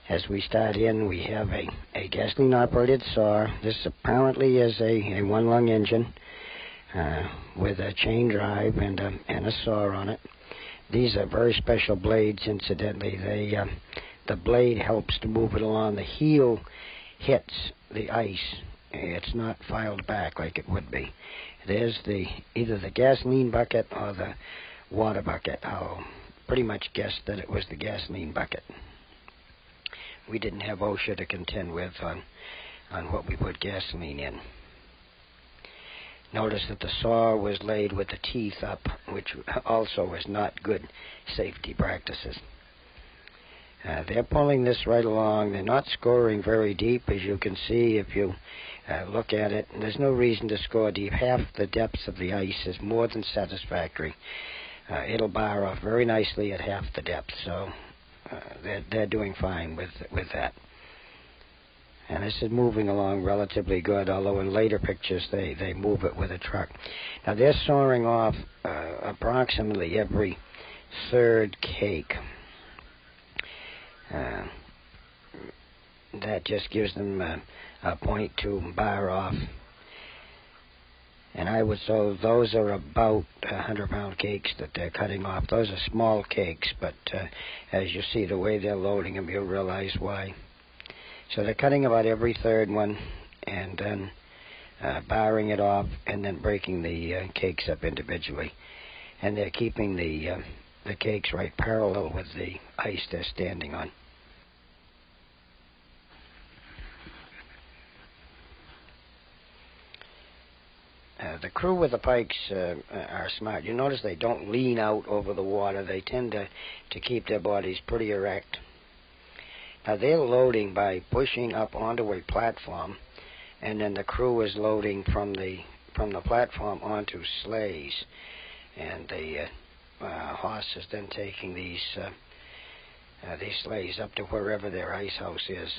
As we start in, we have a gasoline-operated saw. This apparently is a one-lung engine with a chain drive and a saw on it. These are very special blades, incidentally. The blade helps to move it along. The heel hits the ice. It's not filed back like it would be. There's either the gasoline bucket or the water bucket. I'll pretty much guess that it was the gasoline bucket. We didn't have OSHA to contend with on what we put gasoline in. Notice that the saw was laid with the teeth up, which also is not good safety practices. They're pulling this right along. They're not scoring very deep, as you can see if you look at it. There's no reason to score deep. Half the depth of the ice is more than satisfactory. It'll bar off very nicely at half the depth, so they're doing fine with that. And this is moving along relatively good, although in later pictures they move it with a truck. Now they're sawing off approximately every third cake. That just gives them a point to bar off. And I would say those are about 100-pound cakes that they're cutting off. Those are small cakes, but as you see the way they're loading them, you'll realize why. So they're cutting about every third one and then barring it off and then breaking the cakes up individually. And they're keeping the cakes right parallel with the ice they're standing on. The crew with the pikes are smart. You notice they don't lean out over the water. They tend to keep their bodies pretty erect. Now they're loading by pushing up onto a platform, and then the crew is loading from the platform onto sleighs, and the horse is then taking these sleighs up to wherever their ice house is.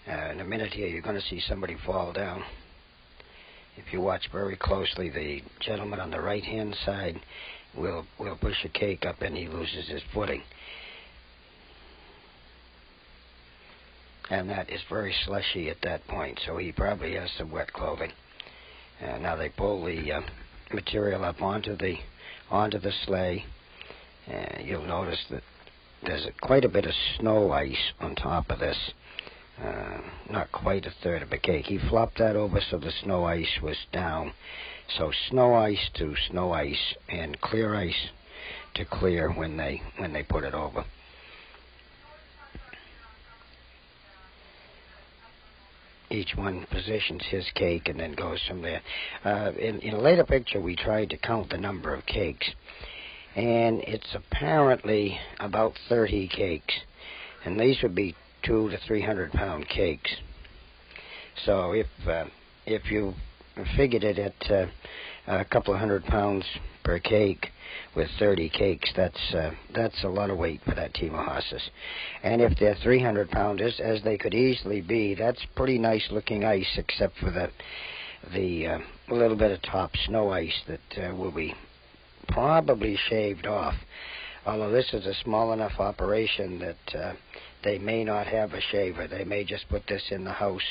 In a minute here, you're going to see somebody fall down. If you watch very closely, the gentleman on the right-hand side will push a cake up and he loses his footing. And that is very slushy at that point, so he probably has some wet clothing. Now they pull the material up onto the sleigh. You'll notice that there's quite a bit of snow ice on top of this. Not quite a third of a cake. He flopped that over so the snow ice was down. So snow ice to snow ice and clear ice to clear when they put it over. Each one positions his cake and then goes from there. In a later picture, we tried to count the number of cakes, and it's apparently about 30 cakes, and these would be 200 to 300 pound cakes. So if you figured it at a couple of 100 pounds per cake with 30 cakes, that's a lot of weight for that team of horses. And if they're 300 pounders, as they could easily be, that's pretty nice looking ice, except for the little bit of top snow ice that will be probably shaved off. Although this is a small enough operation that they may not have a shaver. They may just put this in the house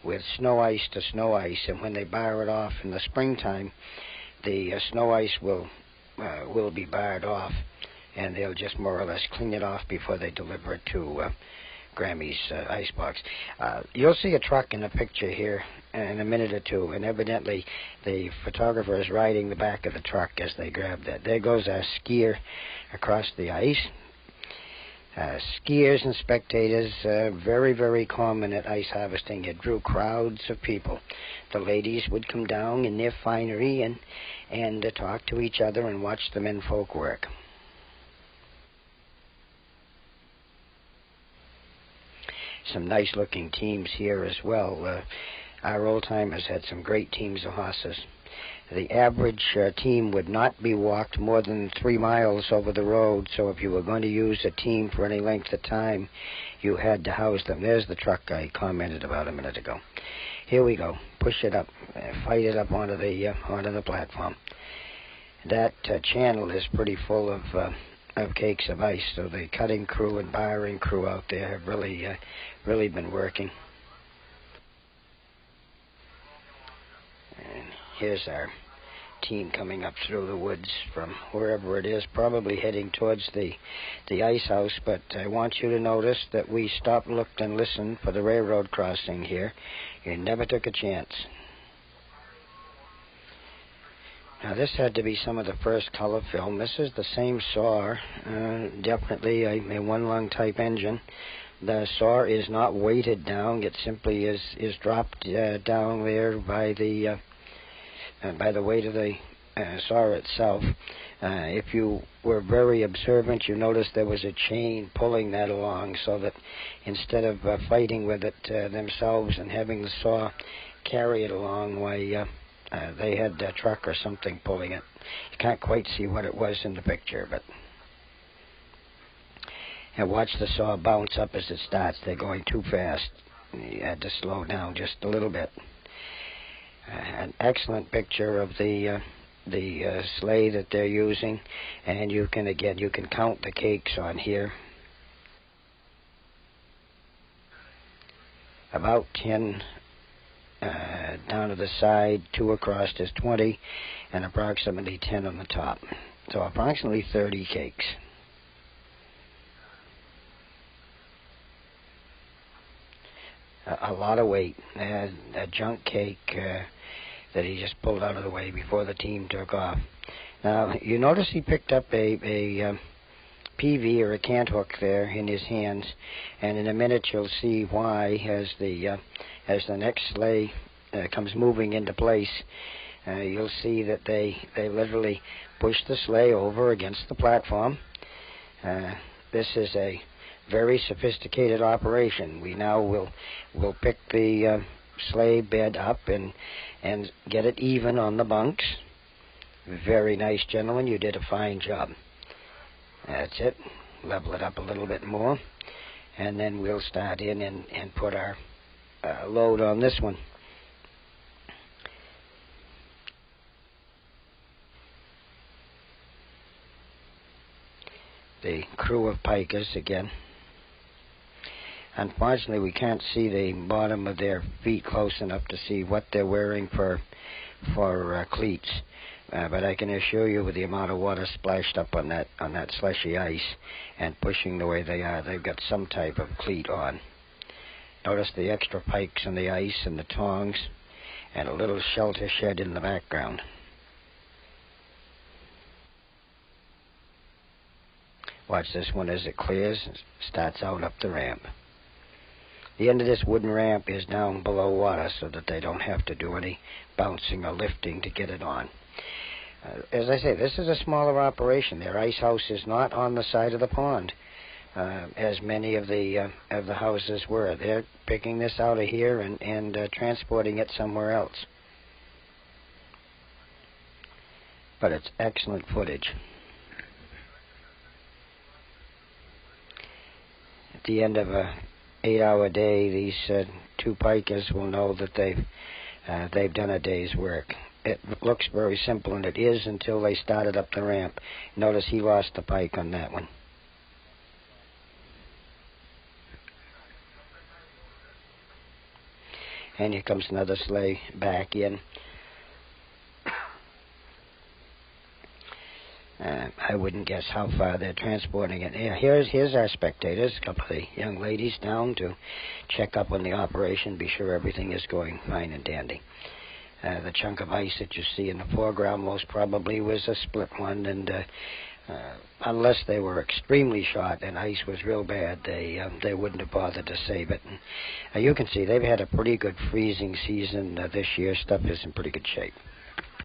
with snow ice to snow ice, and when they bar it off in the springtime, the snow ice will be barred off, and they'll just more or less clean it off before they deliver it to Grammy's icebox. You'll see a truck in the picture here in a minute or two, and evidently the photographer is riding the back of the truck as they grab that. There goes our skier across the ice. Skiers and spectators, very, very common at ice harvesting. It drew crowds of people. The ladies would come down in their finery and talk to each other and watch the men folk work. Some nice looking teams here as well. Our old timers had some great teams of horses. The average team would not be walked more than 3 miles over the road, so if you were going to use a team for any length of time, you had to house them. There's the truck I commented about a minute ago. Here we go. Push it up, fight it up onto the platform. That channel is pretty full of of cakes of ice. So the cutting crew and barring crew out there have really been working. And here's our team coming up through the woods from wherever it is, probably heading towards the ice house. But I want you to notice that we stopped, looked, and listened for the railroad crossing here. You never took a chance. Now this had to be some of the first color film. This is the same saw, definitely a one-lung type engine. The saw is not weighted down; it simply is dropped down there by the weight of the saw itself. If you were very observant, you noticed there was a chain pulling that along, so that instead of fighting with it themselves and having the saw carry it along, why they had a truck or something pulling it. You can't quite see what it was in the picture, but and watch the saw bounce up as it starts. They're going too fast. You had to slow down just a little bit. An excellent picture of the sleigh that they're using, and you can count the cakes on here. About 10 down to the side, 2 across is 20, and approximately 10 on the top. So approximately 30 cakes. A lot of weight. A junk cake that he just pulled out of the way before the team took off. Now, you notice he picked up a PV or a cant hook there in his hands, and in a minute you'll see why as the next sleigh comes moving into place. You'll see that they literally push the sleigh over against the platform. This is a very sophisticated operation. We now will pick the sleigh bed up and get it even on the bunks. Very nice, gentlemen. You did a fine job. That's it. Level it up a little bit more, and then we'll start in and put our load on this one. The crew of pikers again. Unfortunately, we can't see the bottom of their feet close enough to see what they're wearing for cleats. But I can assure you, with the amount of water splashed up on that slushy ice and pushing the way they are, they've got some type of cleat on. Notice the extra pikes in the ice and the tongs, and a little shelter shed in the background. Watch this one as it clears and starts out up the ramp. The end of this wooden ramp is down below water so that they don't have to do any bouncing or lifting to get it on. As I say, this is a smaller operation. Their ice house is not on the side of the pond, as many of the houses were. They're picking this out of here and transporting it somewhere else. But it's excellent footage. At the end of a 8-hour day, these 2 pikers will know that they've done a day's work. It looks very simple, and it is until they started up the ramp. Notice he lost the pike on that one. And here comes another sleigh back in. I wouldn't guess how far they're transporting it. Here's our spectators, a couple of the young ladies down to check up on the operation, be sure everything is going fine and dandy. The chunk of ice that you see in the foreground most probably was a split one, and unless they were extremely short and ice was real bad, they wouldn't have bothered to save it. And, you can see they've had a pretty good freezing season this year. Stuff is in pretty good shape.